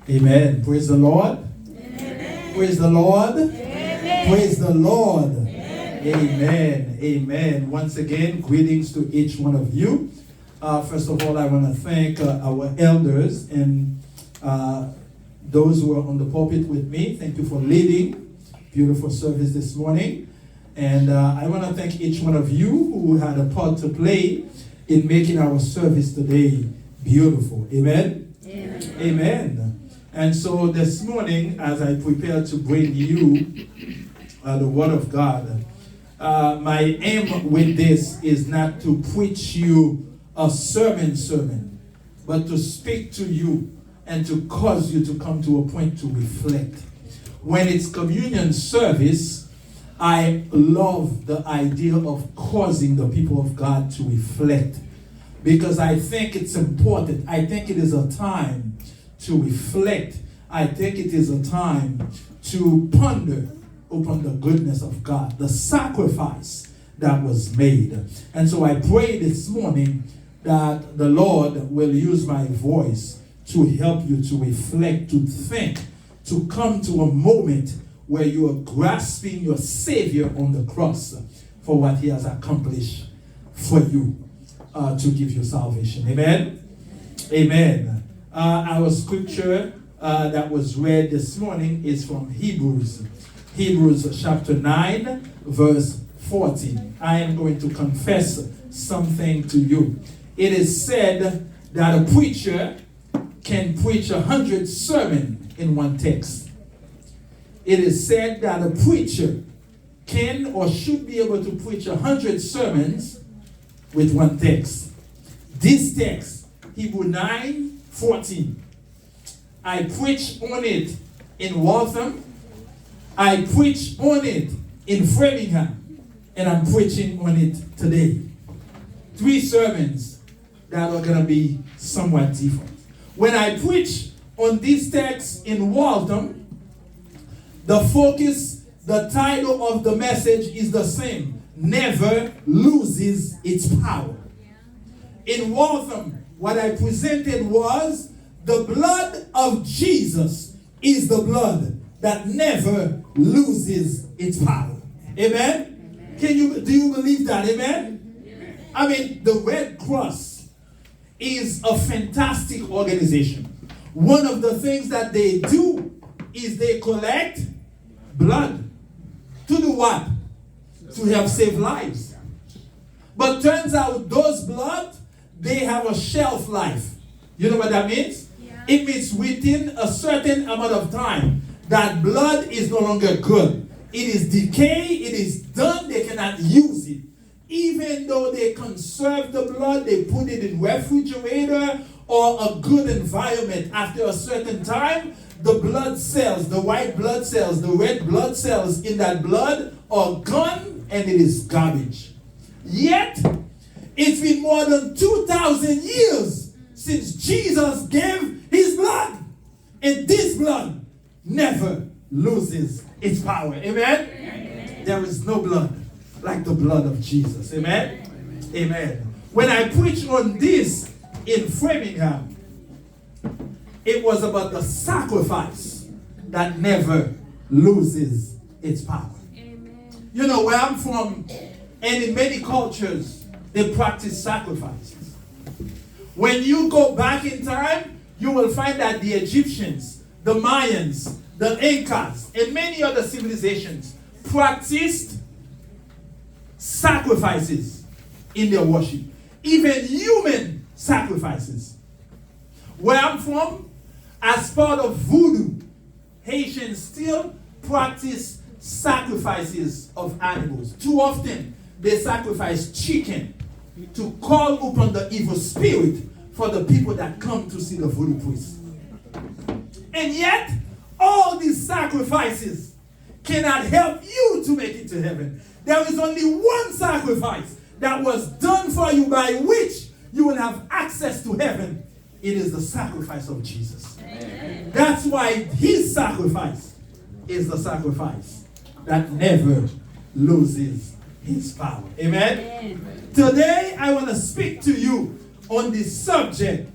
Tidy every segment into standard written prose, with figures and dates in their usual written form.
Amen. Praise the Lord. Amen. Praise the Lord. Amen. Praise the Lord. Amen. Amen. Amen. Once again, greetings to each one of you. First of all, I want to thank our elders and those who are on the pulpit with me. Thank you for leading beautiful service this morning. And I want to thank each one of you who had a part to play in making our service today beautiful. Amen? Amen. Amen. And so this morning, as I prepare to bring you the Word of God, my aim with this is not to preach you a sermon, but to speak to you and to cause you to come to a point to reflect. When it's communion service, I love the idea of causing the people of God to reflect, because I think it's important. I think it is a time to reflect. I think it is a time to ponder upon the goodness of God, the sacrifice that was made. And so I pray this morning that the Lord will use my voice to help you to reflect, to think, to come to a moment where you are grasping your Savior on the cross for what he has accomplished for you to give you salvation. Amen? Amen. Our scripture that was read this morning is from Hebrews chapter 9, verse 14. I am going to confess something to you. It is said that a preacher can preach 100 sermons in one text. It is said that a preacher can or should be able to preach 100 sermons with one text. This text, Hebrews 9:14. I preach on it in Waltham. I preach on it in Framingham. And I'm preaching on it today. 3 sermons that are going to be somewhat different. When I preach on this text in Waltham, the focus, the title of the message is the same. Never loses its power. In Waltham, what I presented was the blood of Jesus is the blood that never loses its power. Amen? Do you believe that? Amen? I mean, the Red Cross is a fantastic organization. One of the things that they do is they collect blood. To do what? To help save lives. But turns out those blood, they have a shelf life. You know what that means? Yeah. It means within a certain amount of time, that blood is no longer good. It is decay, it is done, they cannot use it. Even though they conserve the blood, they put it in refrigerator or a good environment. After a certain time, the blood cells, the white blood cells, the red blood cells in that blood are gone and it is garbage. Yet, it's been more than 2,000 years since Jesus gave his blood. And this blood never loses its power. Amen? Amen. There is no blood like the blood of Jesus. Amen? Amen? Amen. When I preached on this in Framingham, it was about the sacrifice that never loses its power. Amen. You know, where I'm from, and in many cultures, they practice sacrifices. When you go back in time, you will find that the Egyptians, the Mayans, the Incas, and many other civilizations practiced sacrifices in their worship. Even human sacrifices. Where I'm from, as part of voodoo, Haitians still practice sacrifices of animals. Too often, they sacrifice chicken to call upon the evil spirit for the people that come to see the voodoo priest. And yet, all these sacrifices cannot help you to make it to heaven. There is only one sacrifice that was done for you by which you will have access to heaven. It is the sacrifice of Jesus. Amen. That's why his sacrifice is the sacrifice that never loses his power. Amen? Amen. Today, I want to speak to you on this subject,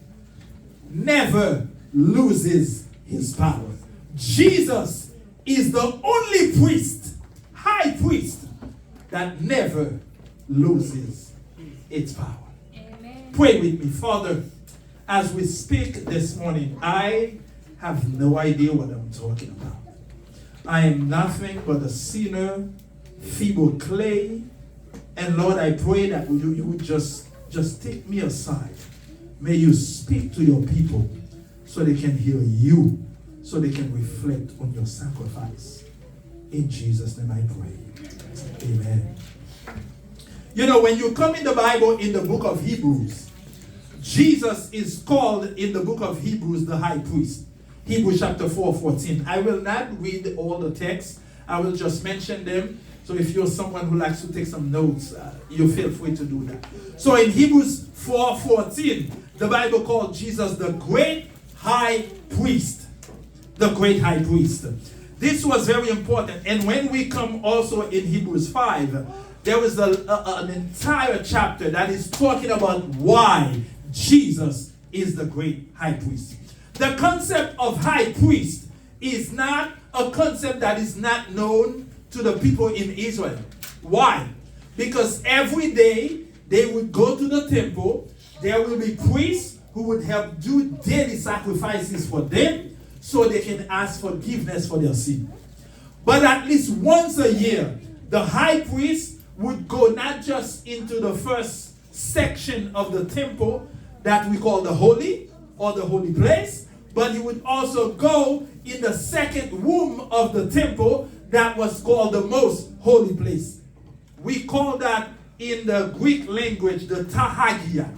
never loses his power. Jesus is the only priest, high priest, that never loses its power. Amen. Pray with me. Father, as we speak this morning, I have no idea what I'm talking about. I am nothing but a sinner, feeble clay. And Lord, I pray that you would just take me aside. May you speak to your people so they can hear you, so they can reflect on your sacrifice. In Jesus' name I pray. Amen. You know, when you come in the Bible in the book of Hebrews, Jesus is called in the book of Hebrews the high priest. Hebrews chapter 4:14. I will not read all the texts. I will just mention them. So if you're someone who likes to take some notes, you feel free to do that. So in Hebrews 4:14, the Bible called Jesus the great high priest. The great high priest. This was very important. And when we come also in Hebrews 5, there is an entire chapter that is talking about why Jesus is the great high priest. The concept of high priest is not a concept that is not known to the people in Israel. Why? Because every day they would go to the temple. There will be priests who would help do daily sacrifices for them so they can ask forgiveness for their sin. But at least once a year, the high priest would go not just into the first section of the temple that we call the holy or the holy place, but he would also go in the second room of the temple that was called the most holy place. We call that in the Greek language the Tahagia.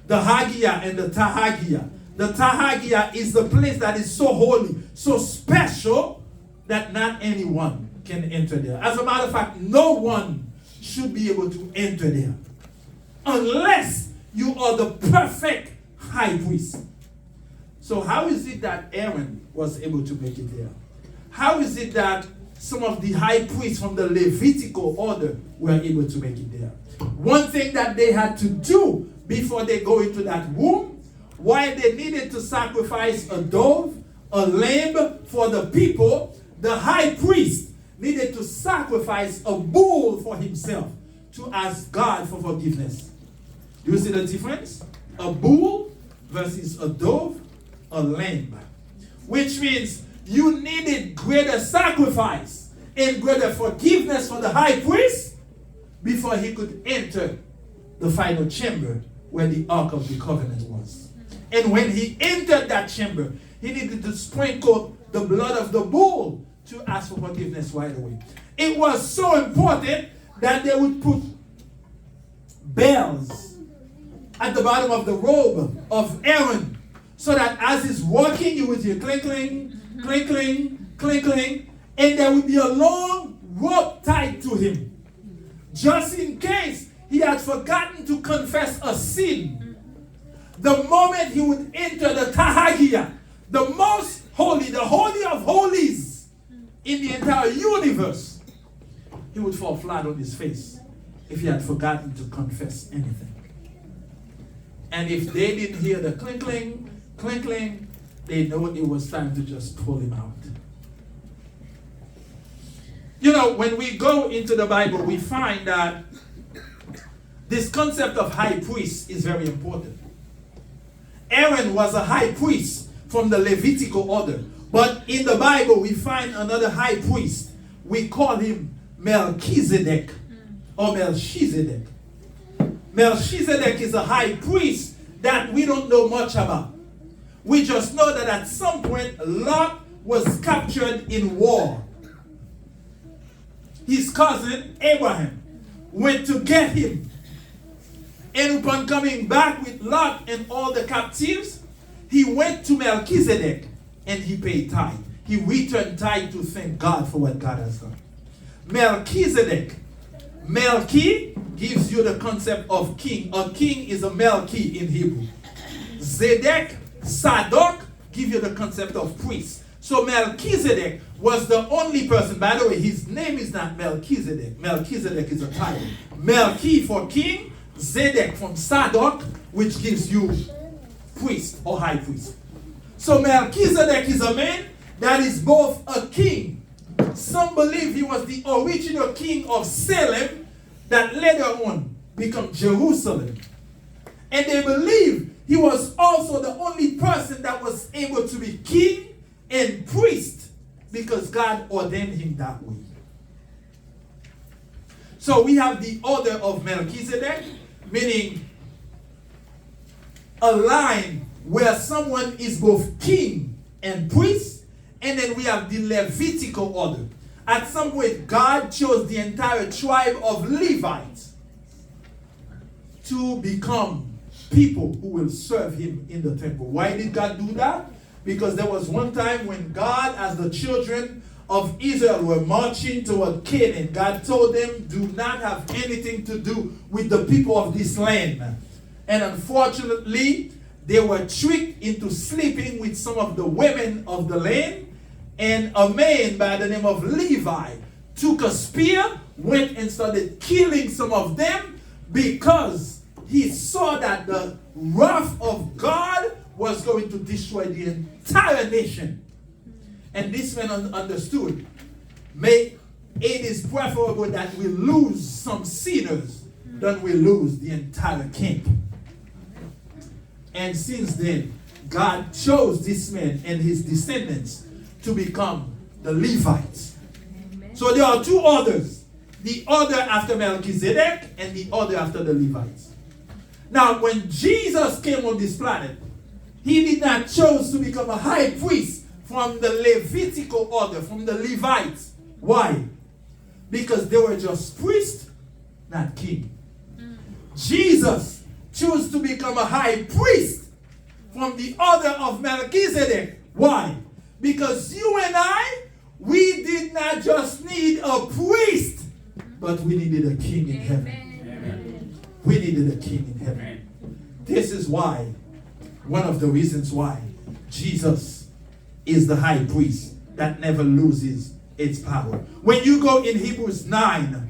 The Hagia and the Tahagia. The Tahagia is the place that is so holy, so special, that not anyone can enter there. As a matter of fact, no one should be able to enter there unless you are the perfect high priest. So how is it that Aaron was able to make it there? How is it that some of the high priests from the Levitical order were able to make it there? One thing that they had to do before they go into that room, while they needed to sacrifice a dove, a lamb for the people, the high priest needed to sacrifice a bull for himself to ask God for forgiveness. Do you see the difference? A bull versus a dove, a lamb. Which means you needed greater sacrifice and greater forgiveness for the high priest before he could enter the final chamber where the Ark of the Covenant was. And when he entered that chamber, he needed to sprinkle the blood of the bull to ask for forgiveness right away. It was so important that they would put bells at the bottom of the robe of Aaron, so that as he's walking, you would hear clinking, clinking, clinking, and there would be a long rope tied to him, just in case he had forgotten to confess a sin. The moment he would enter the Tahagia, the most holy, the holy of holies in the entire universe, he would fall flat on his face if he had forgotten to confess anything. And if they didn't hear the clinking, clinking, they know it was time to just pull him out. You know, when we go into the Bible, we find that this concept of high priest is very important. Aaron was a high priest from the Levitical order. But in the Bible, we find another high priest. We call him Melchizedek or Melchizedek. Melchizedek is a high priest that we don't know much about. We just know that at some point, Lot was captured in war. His cousin, Abraham, went to get him. And upon coming back with Lot and all the captives, he went to Melchizedek and he paid tithe. He returned tithe to thank God for what God has done. Melchizedek. Melchi gives you the concept of king. A king is a Melchi in Hebrew. Zedek, Sadok give you the concept of priest. So Melchizedek was the only person. By the way, his name is not Melchizedek. Melchizedek is a title. Melchi for king, Zedek from Sadok, which gives you priest or high priest. So Melchizedek is a man that is both a king. Some believe he was the original king of Salem that later on became Jerusalem. And they believe he was also the only person that was able to be king and priest because God ordained him that way. So we have the order of Melchizedek, meaning a line where someone is both king and priest, and then we have the Levitical order. At some point, God chose the entire tribe of Levites to become people who will serve him in the temple. Why did God do that? Because there was one time when God, as the children of Israel were marching toward Canaan, God told them, do not have anything to do with the people of this land. And unfortunately, they were tricked into sleeping with some of the women of the land. And a man by the name of Levi took a spear, went and started killing some of them because he saw that the wrath of God was going to destroy the entire nation. And this man understood, it is preferable that we lose some sinners than we lose the entire camp. And since then, God chose this man and his descendants to become the Levites. Amen. So there are two orders. The order after Melchizedek and the order after the Levites. Now, when Jesus came on this planet, he did not choose to become a high priest from the Levitical order, from the Levites. Why? Because they were just priests, not king. Jesus chose to become a high priest from the order of Melchizedek. Why? Because you and I, we did not just need a priest, but we needed a king in heaven. Amen. We needed a king in heaven. Amen. This is why, one of the reasons why Jesus is the high priest that never loses its power. When you go in Hebrews 9,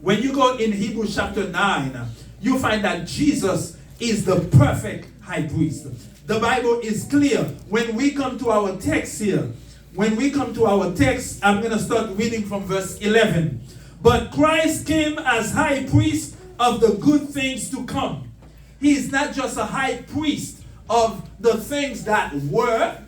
when you go in Hebrews chapter 9, you find that Jesus is the perfect high priest. The Bible is clear. When we come to our text here, I'm going to start reading from verse 11. But Christ came as high priest of the good things to come. He is not just a high priest of the things that were,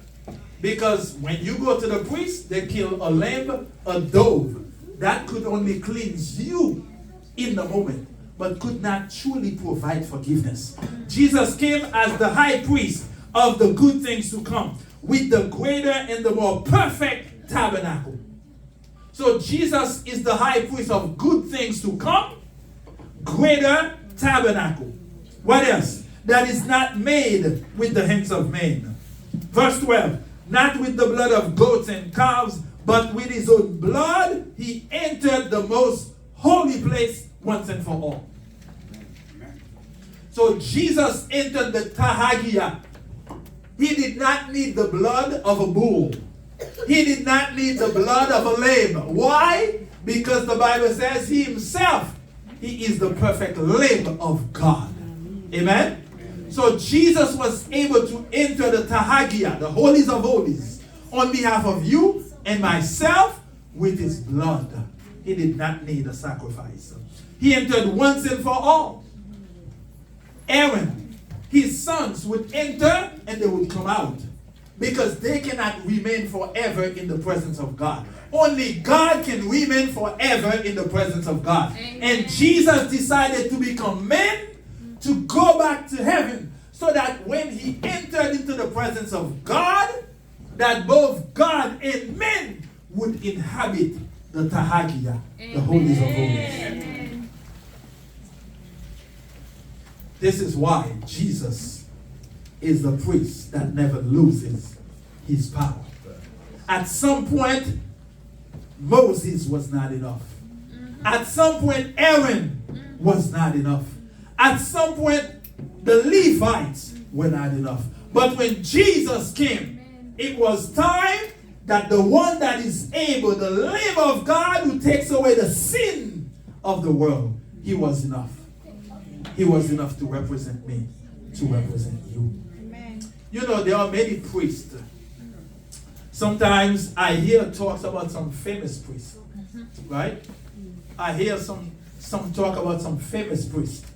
because when you go to the priest, they kill a lamb, a dove. That could only cleanse you in the moment, but could not truly provide forgiveness. Jesus came as the high priest of the good things to come, with the greater and the more perfect tabernacle. So Jesus is the high priest of good things to come, greater tabernacle. What else? That is not made with the hands of men. Verse 12, not with the blood of goats and calves, but with his own blood he entered the most holy place once and for all. So Jesus entered the Tahagia. He did not need the blood of a bull. He did not need the blood of a lamb. Why? Because the Bible says he himself, he is the perfect Lamb of God. Amen? So Jesus was able to enter the Tahagia, the holies of holies, on behalf of you and myself with his blood. He did not need a sacrifice. He entered once and for all. Aaron, his sons would enter and they would come out, because they cannot remain forever in the presence of God. Only God can remain forever in the presence of God. Amen. And Jesus decided to become man to go back to heaven, so that when he entered into the presence of God, that both God and men would inhabit the Tahagia, the holies of holies. This is why Jesus is the priest that never loses his power. At some point, Moses was not enough. At some point, Aaron was not enough. At some point, the Levites were not enough. But when Jesus came, it was time that the one that is able, the Lamb of God who takes away the sin of the world, he was enough. He was enough to represent me, to represent you. Amen. You know, there are many priests. Sometimes I hear talks about some famous priests, right? I hear some talk about some famous priests.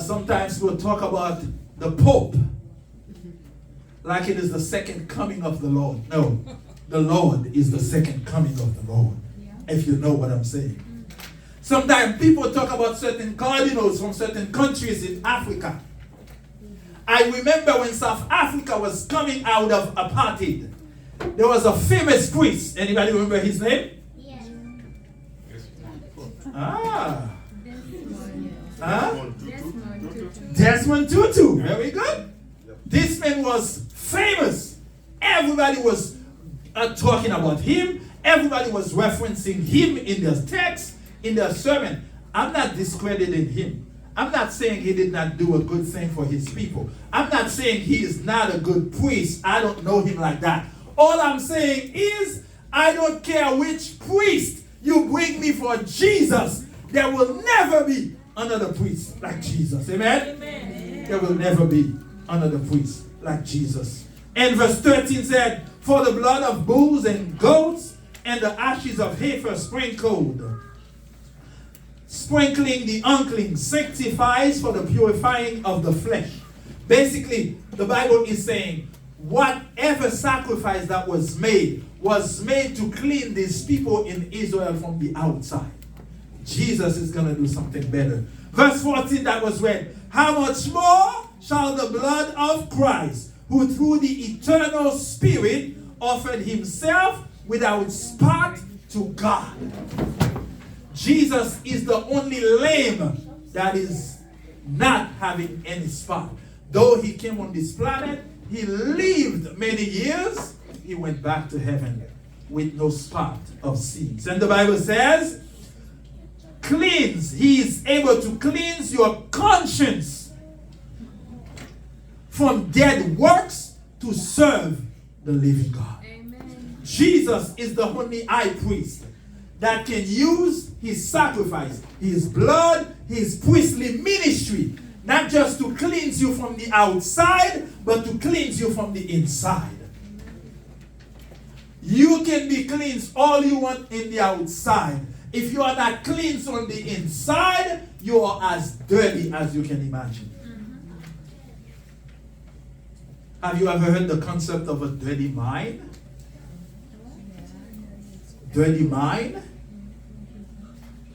Sometimes we'll talk about the Pope, like it is the second coming of the Lord. No, the Lord is the second coming of the Lord, if you know what I'm saying. Sometimes people talk about certain cardinals from certain countries in Africa. I remember when South Africa was coming out of apartheid, there was a famous priest. Anybody remember his name? Yes. Desmond Tutu. Very good. This man was famous. Everybody was talking about him. Everybody was referencing him in their text, in their sermon. I'm not discrediting him. I'm not saying he did not do a good thing for his people. I'm not saying he is not a good priest. I don't know him like that. All I'm saying is, I don't care which priest you bring me for Jesus, there will never be another priest like Jesus. Amen? Amen. There will never be another priest like Jesus. And verse 13 said, for the blood of bulls and goats and the ashes of heifer sprinkled. Sprinkling the unclean sanctifies for the purifying of the flesh. Basically, the Bible is saying, whatever sacrifice that was made to clean these people in Israel from the outside. Jesus is going to do something better. Verse 14 that was read, how much more shall the blood of Christ, who through the eternal Spirit offered himself without spot to God. Jesus is the only Lamb that is not having any spot. Though he came on this planet, he lived many years, he went back to heaven with no spot of sins. And the Bible says, cleanse. He is able to cleanse your conscience from dead works to serve the living God. Amen. Jesus is the only high priest that can use his sacrifice, his blood, his priestly ministry, not just to cleanse you from the outside, but to cleanse you from the inside. You can be cleansed all you want in the outside. If you are not cleansed on the inside, you are as dirty as you can imagine. Have you ever heard the concept of a dirty mind? Dirty mind?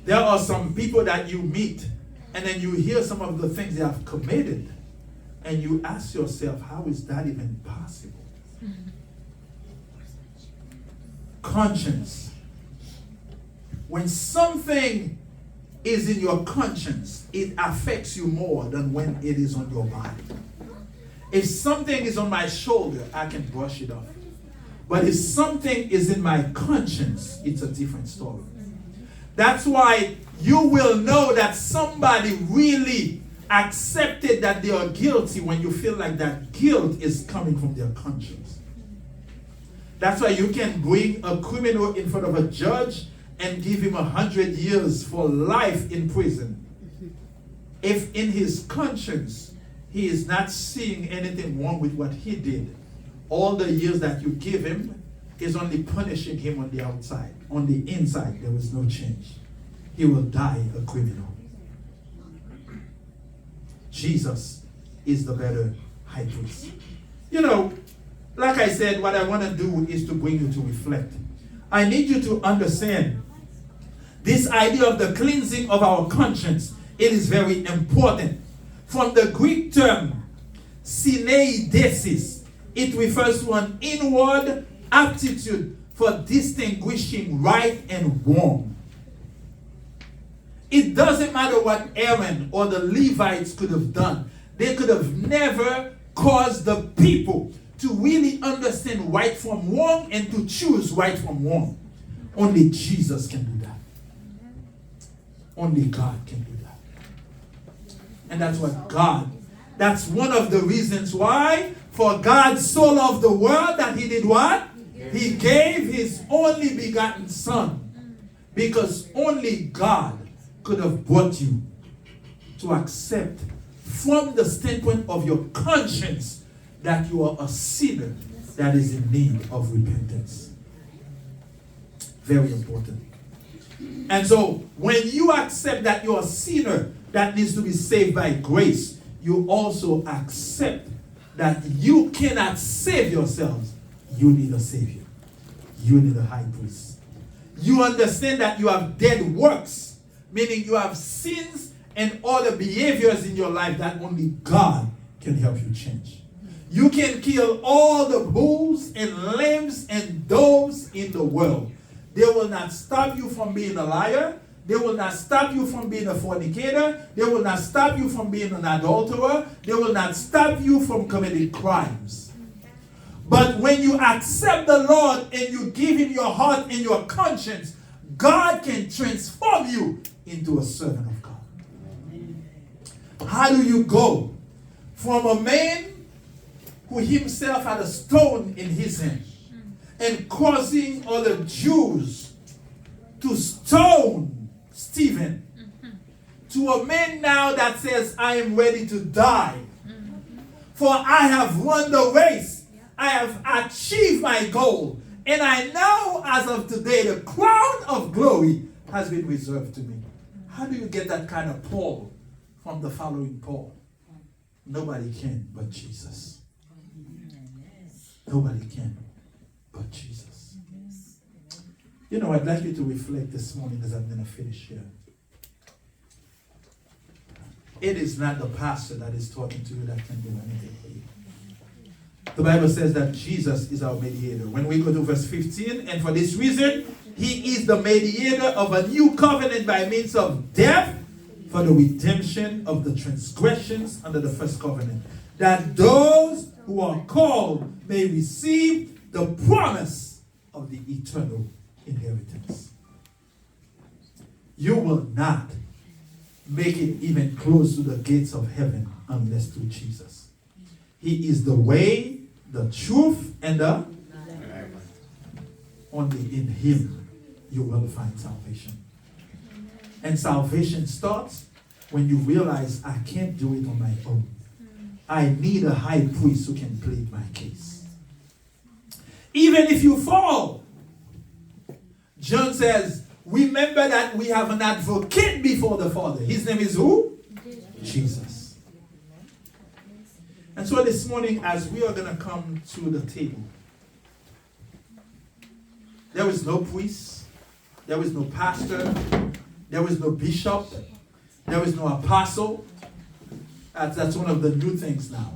There are some people that you meet, and then you hear some of the things they have committed, and you ask yourself, how is that even possible? Conscience. When something is in your conscience, it affects you more than when it is on your body. If something is on my shoulder, I can brush it off. But if something is in my conscience, it's a different story. That's why you will know that somebody really accepted that they are guilty when you feel like that guilt is coming from their conscience. That's why you can bring a criminal in front of a judge and give him 100 years for life in prison. If in his conscience he is not seeing anything wrong with what he did, all the years that you give him is only punishing him on the outside. On the inside, there is no change. He will die a criminal. Jesus is the better high priest. You know, like I said, what I want to do is to bring you to reflect. I need you to understand this idea of the cleansing of our conscience. It is very important. From the Greek term syneidesis, it refers to an inward aptitude for distinguishing right and wrong. It doesn't matter what Aaron or the Levites could have done. They could have never caused the people to really understand right from wrong and to choose right from wrong. Only Jesus can do that. Only God can do that. And that's that's one of the reasons why, for God so loved the world that he did what? He gave his only begotten Son. Because only God could have brought you to accept from the standpoint of your conscience that you are a sinner that is in need of repentance. Very important. And so, when you accept that you're a sinner that needs to be saved by grace, you also accept that you cannot save yourselves. You need a Savior. You need a high priest. You understand that you have dead works, meaning you have sins and other behaviors in your life that only God can help you change. You can kill all the bulls and lambs and doves in the world. They will not stop you from being a liar. They will not stop you from being a fornicator. They will not stop you from being an adulterer. They will not stop you from committing crimes. But when you accept the Lord and you give him your heart and your conscience, God can transform you into a servant of God. How do you go from a man who himself had a stone in his hand and causing other Jews to stone Stephen, to a man now that says, I am ready to die, for I have run the race, I have achieved my goal, and I know as of today the crown of glory has been reserved to me. How do you get that kind of Paul from the following Paul? Nobody can but Jesus. Nobody can but Jesus. You know, I'd like you to reflect this morning as I'm going to finish here. It is not the pastor that is talking to you that can do anything for you. The Bible says that Jesus is our mediator. When we go to verse 15, and for this reason, he is the mediator of a new covenant by means of death for the redemption of the transgressions under the first covenant, that those who are called may receive the promise of the eternal inheritance. You will not make it even close to the gates of heaven unless through Jesus. He is the way, the truth, and the only in him you will find salvation. And salvation starts when you realize I can't do it on my own. I need a high priest who can plead my case. Even if you fall, John says, remember that we have an advocate before the Father. His name is who? Jesus. And so this morning, as we are going to come to the table, there is no priest, there is no pastor, there is no bishop, there is no apostle. That's one of the new things now.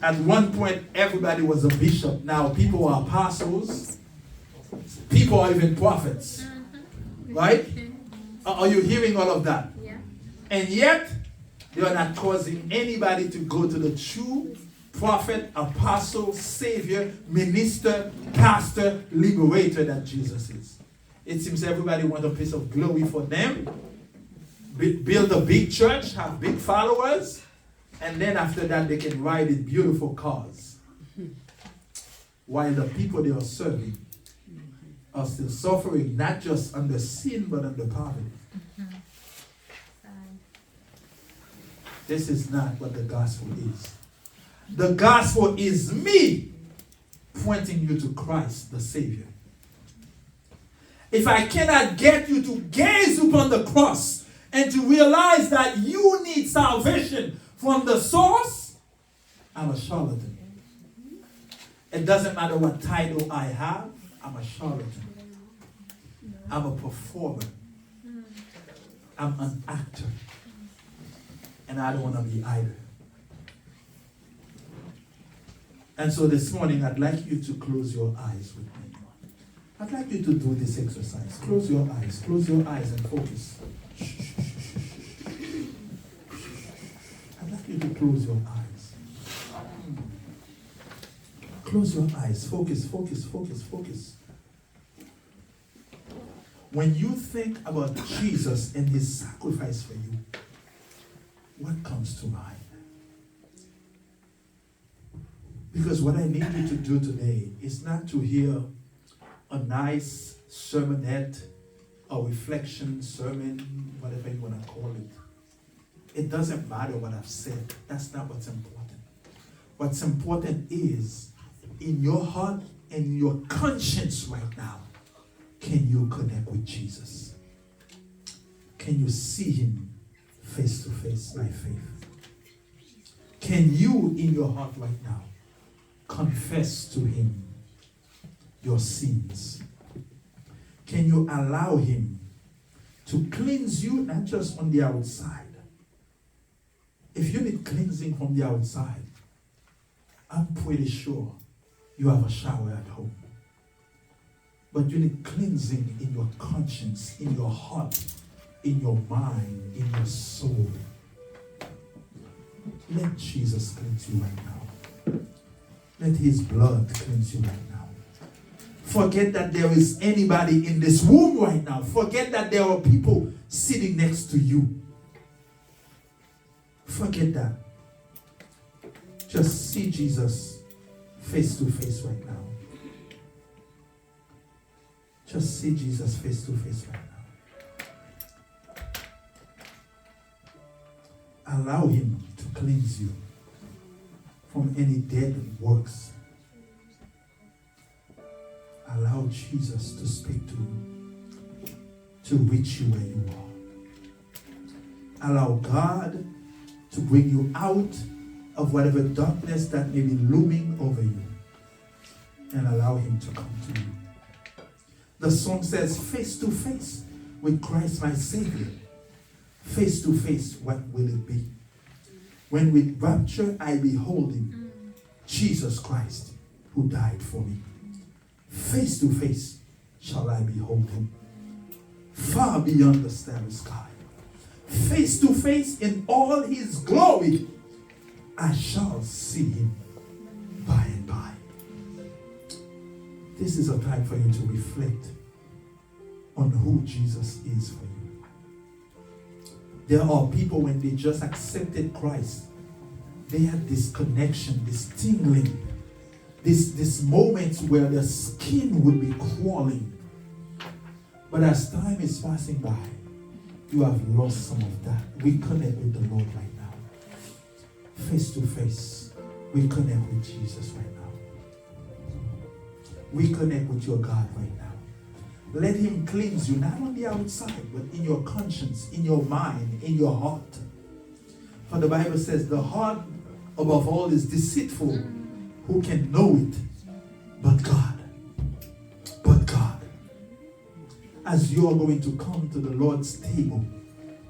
At one point, everybody was a bishop. Now people are apostles. People are even prophets. Right? Are you hearing all of that? Yeah. And yet, they are not causing anybody to go to the true prophet, apostle, savior, minister, pastor, liberator that Jesus is. It seems everybody wants a piece of glory for them. Build a big church, have big followers, and then after that they can ride in beautiful cars. While the people they are serving are still suffering, not just under sin, but under poverty. This is not what the gospel is. The gospel is me pointing you to Christ, the Savior. If I cannot get you to gaze upon the cross and to realize that you need salvation from the source, I'm a charlatan. It doesn't matter what title I have, I'm a charlatan. I'm a performer. I'm an actor. And I don't want to be either. And so this morning, I'd like you to close your eyes with me. I'd like you to do this exercise. Close your eyes and focus. I'd like you to close your eyes. Close your eyes. Focus. When you think about Jesus and his sacrifice for you, what comes to mind? Because what I need you to do today is not to hear a nice sermonette, a reflection sermon, whatever you want to call it. It doesn't matter what I've said. That's not what's important. What's important is in your heart and your conscience right now, can you connect with Jesus? Can you see him face to face by faith? Can you in your heart right now confess to him your sins? Can you allow him to cleanse you, not just on the outside? If you need cleansing from the outside, I'm pretty sure you have a shower at home. But you need cleansing in your conscience, in your heart, in your mind, in your soul. Let Jesus cleanse you right now. Let his blood cleanse you right now. Forget that there is anybody in this room right now. Forget that there are people sitting next to you. Forget that. Just see Jesus face to face right now. Just see Jesus face to face right now. Allow him to cleanse you from any dead works. Allow Jesus to speak to you, to reach you where you are. Allow God to bring you out of whatever darkness that may be looming over you, and allow him to come to you. The song says, face to face with Christ my Savior. Face to face, what will it be? When with rapture I behold him, Jesus Christ, who died for me. Face to face shall I behold him, far beyond the starry sky. Face to face in all his glory, I shall see him by and by. This is a time for you to reflect on who Jesus is for you. There are people, when they just accepted Christ, they had this connection, this tingling, this moments where their skin would be crawling. But as time is passing by, you have lost some of that. We connect with the Lord right now. Face to face, we connect with Jesus right now. We connect with your God right now. Let him cleanse you, not on the outside, but in your conscience, in your mind, in your heart. For the Bible says the heart above all is deceitful. Who can know it? But God. But God. As you are going to come to the Lord's table,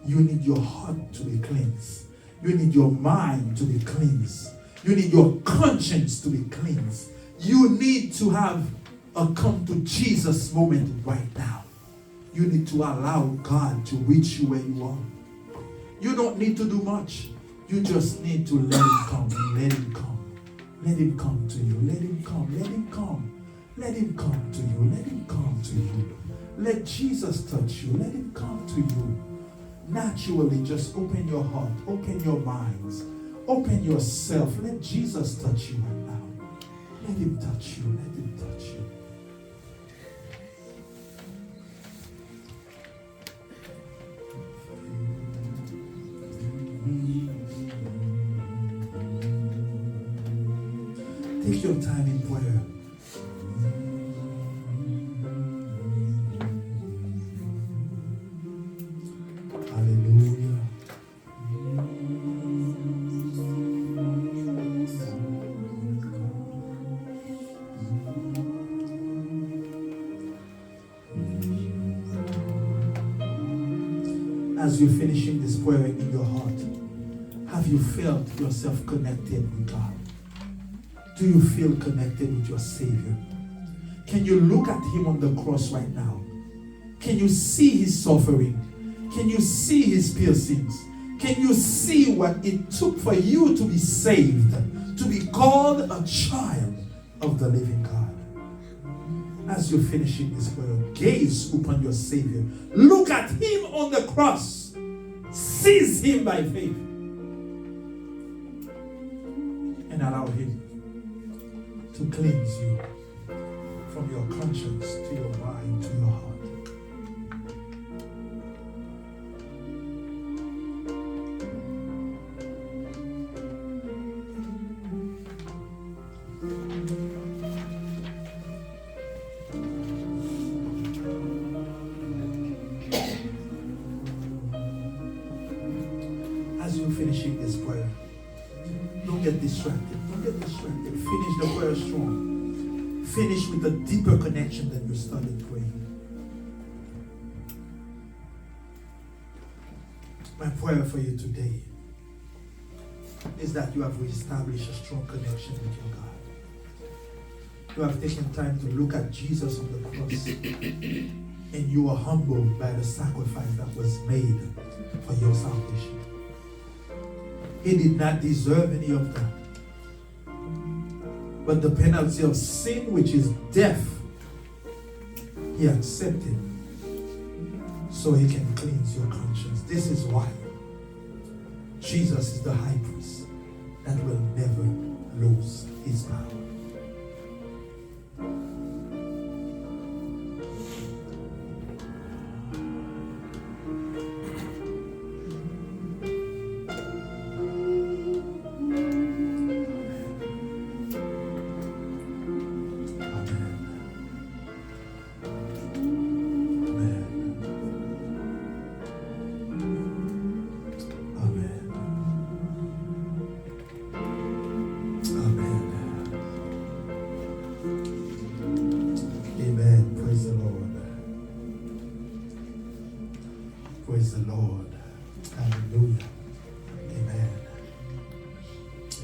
you need your heart to be cleansed. You need your mind to be cleansed. You need your conscience to be cleansed. You need to have a come to Jesus moment right now. You need to allow God to reach you where you are. You don't need to do much. You just need to let him come and let him come. Let him come to you. Let him come. Let him come. Let him come to you. Let him come to you. Let Jesus touch you. Let him come to you. Naturally, just open your heart. Open your minds. Open yourself. Let Jesus touch you right now. Let him touch you. Let him touch you. Take your time in prayer. Hallelujah. As you're finishing this prayer in your heart, have you felt yourself connected with God? Do you feel connected with your Savior? Can you look at him on the cross right now? Can you see his suffering? Can you see his piercings? Can you see what it took for you to be saved, to be called a child of the living God? As you're finishing this prayer, gaze upon your Savior. Look at him on the cross. Seize him by faith. And allow him to cleanse you from your conscience to your mind to your heart. as you're finishing this prayer, don't get distracted. Don't get distracted. Finish the prayer strong. Finish with a deeper connection than you started praying. My prayer for you today is that you have reestablished a strong connection with your God. You have taken time to look at Jesus on the cross, and you are humbled by the sacrifice that was made for your salvation. He did not deserve any of that. But the penalty of sin, which is death, he accepted so he can cleanse your conscience. This is why Jesus is the high priest that will never lose his power. Praise the Lord. Hallelujah. Amen.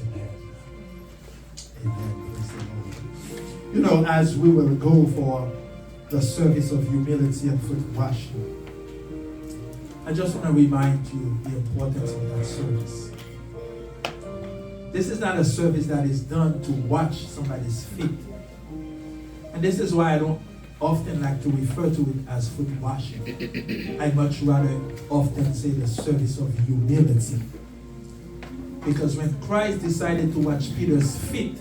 Amen. Amen. Praise the Lord. You know, as we will go for the service of humility and foot washing, I just want to remind you the importance of that service. This is not a service that is done to wash somebody's feet. And this is why I don't often like to refer to it as foot washing. I much rather often say the service of humility. Because when Christ decided to wash Peter's feet,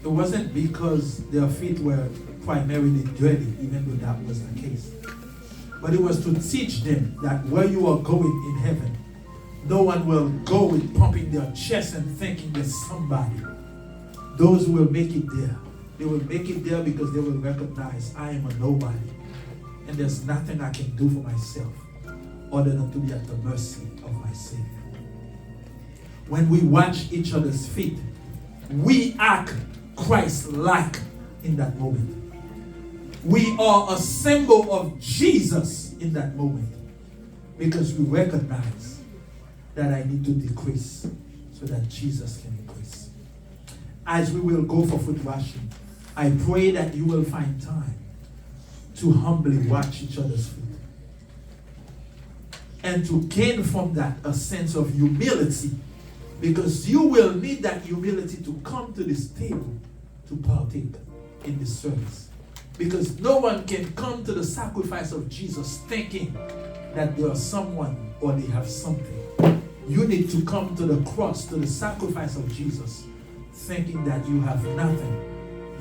it wasn't because their feet were primarily dirty, even though that was the case. But it was to teach them that where you are going in heaven, no one will go with pumping their chest and thinking there's somebody. Those who will make it there, they will make it there because they will recognize I am a nobody. And there's nothing I can do for myself other than to be at the mercy of my Savior. When we wash each other's feet, we act Christ-like in that moment. We are a symbol of Jesus in that moment because we recognize that I need to decrease so that Jesus can increase. As we will go for foot washing, I pray that you will find time to humbly wash each other's feet and to gain from that a sense of humility, because you will need that humility to come to this table to partake in this service. Because no one can come to the sacrifice of Jesus thinking that they are someone or they have something. You need to come to the cross, to the sacrifice of Jesus, thinking that you have nothing,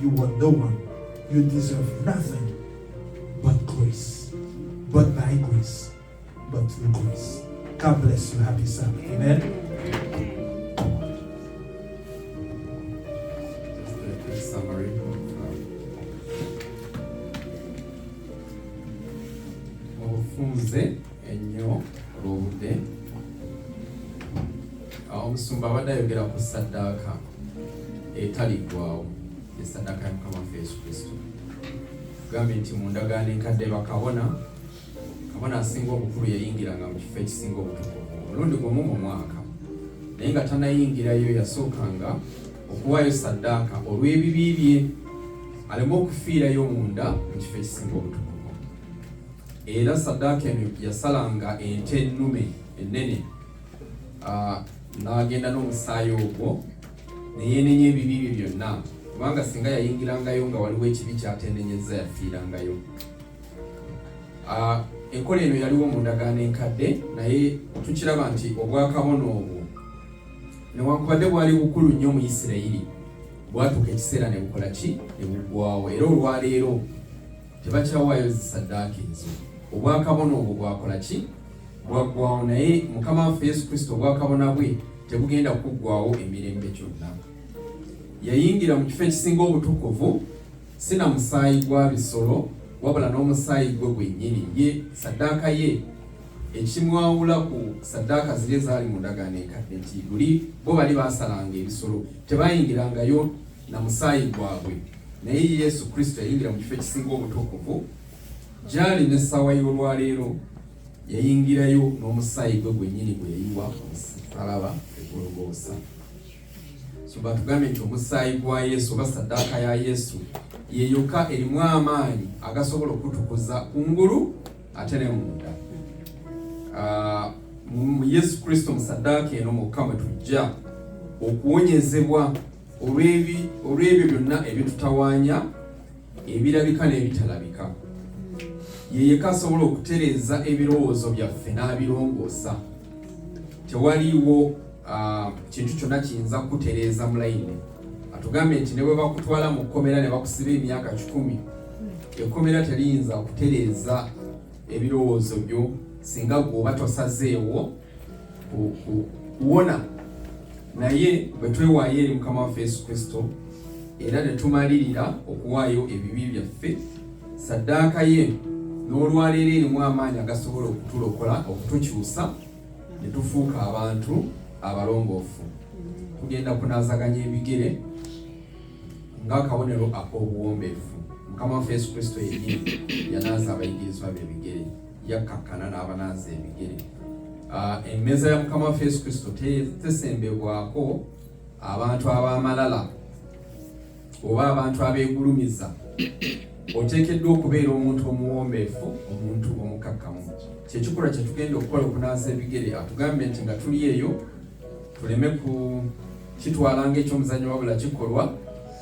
you are no one, you deserve nothing but grace, but by grace, but through grace. God bless you. Happy Sabbath. Amen. Just a quick summary of obufunze ennyo olw'obudde. Omusumba abadde ayogera ku ssaddaaka etaliggwaawo, essaddaaka ya Mukama waffe Yesu Kristo. Tugambye nti mu ndagaano enkadde bakabona, kabona asinga obukulu yayingiranga mu kifo ekisinga obutukuvu omulundi gumu mu mwaka, naye nga tanayingirayo yasookanga okuwaayo ssaddaaka olw'ebibi bye aleme okufiirayo munda mu kifo ekisinga obutukuvu. Era ssaddaaka eno yasalanga ente ennume ennene, n'agenda n'omusaayi ogwo ne yeenenya ebibi bye byonna, kubanga singa yayingirangayo nga waliwo ekibi kyatendenyezza yafiirangayo. Enkola eno yaliwo mu ndagaano enkadde, naye tukiraba nti obwakabona obwo newankubadde bwali bukulu nnyo mu Isirayiri, bwatuuka ekiseera ne bukola ki? Ne buggwaawo. Era olwaleero tebakyawaayo zisaddaaka ezo. Obwakabona obwo bwakola ki? Bwaggwaawo. Naye Mukama waffe Yesu Kristo obwakabona bwe tebugenda kuggwaawo emirembe gyonna. Yayingira mu kifo ekisinga obutukuvu, si na musaayi gwa bisolo wabula n'omusaayi gwe gwennyini. Ye saddaaka ye ekimwawula ku saddaaka ziri ezaali mu ndagaano enkadde nti luli bo bali basalanga ebisolo tebayingirangayo na musaayi gwabwe, naye Yesu Kristo yayingira mu kifo ekisinga obutukuvu gyali n'essaawa y'olwaleero yayingirayo n'omusaayi gwe gwennyini gwe yayiwa ku musalaba egologoosa. So batugambye nti omusaayi gwa Yesu oba saddaaka ya Yesu yeyoka erimu amaanyi agasobola okutukuza kungulu ate ne munda. Mu Yesu Kristo mu saddaaka eno mukka mwe tujja okuwonyezebwa olw'ebyo byonna ebitutawaanya ebirabika n'ebitalabika. Yeyeka asobola okutereeza ebirowoozo byaffe n'abirongoosa. Tewaliiwo kintu kyonna kiyinza kutereeza mulayini. Atugambye nti ne bwe bakutwala mu kkomera ne bakusiba emyaka 10, ekkomera teriyinza kutereeza ebirowoozo byo singa gwoba tosazeewo kuwona. Naye bwe twewaayo eri Mukama waffe Yesu Kristo era ne tumalirira okuwaayo ebibi byaffe, saddaaka ye n'olwaleero erimu amaanyi agasobola okutulokola, okutukyusa ne tufuuka abantu abalongoofu. Tugenda kunaazaganya ebigere ng'akabonero ak'obuwombeefu. Mukama waffe Yesu Kristo yennyini yanaaza abayigirizwa be ebigere, yakkakkana n'abanaaza ebigere. Emmeeza ya Mukama waffe Yesu Kristo tesembebwako abantu ab'amalala oba abantu abeegulumiza. Oteekeddwa okubeera omuntu omuwombeefu, omuntu omukakkamu. Kyekikolwa kye tugenda okukola okunaaza ebigere. Atugambye nti nga tuli eyo tuleme kitwala ng'ekyomuzannyo wabula kikolwa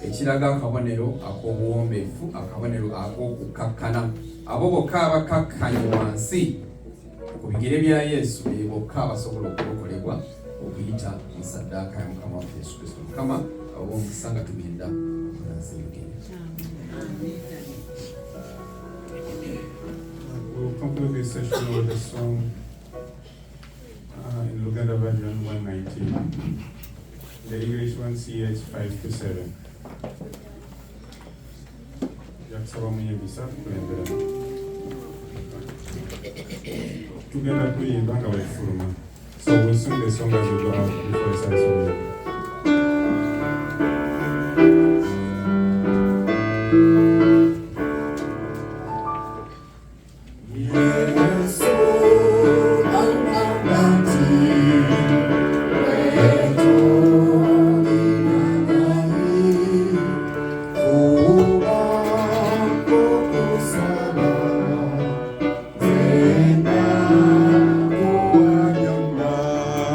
ekiraga akabonero ak'obuwombeefu, akabonero ak'okukkakkana. Abo bokka abakkakkanye wansi ku bigere bya Yesu be bokka abasobola okulokolebwa okuyita mu saddaaka ya Mukama waffe Yesu Kristo. Mukama abo omukisa nga tugenda okunaaza ebigere. We'll conclude this session with a song in Luganda version 119. The English one, CH 5-7. Yakusaba muyembisa kulembera. Tugenda kuyimba nga wefuluma. So we'll sing the song as we go out before the service.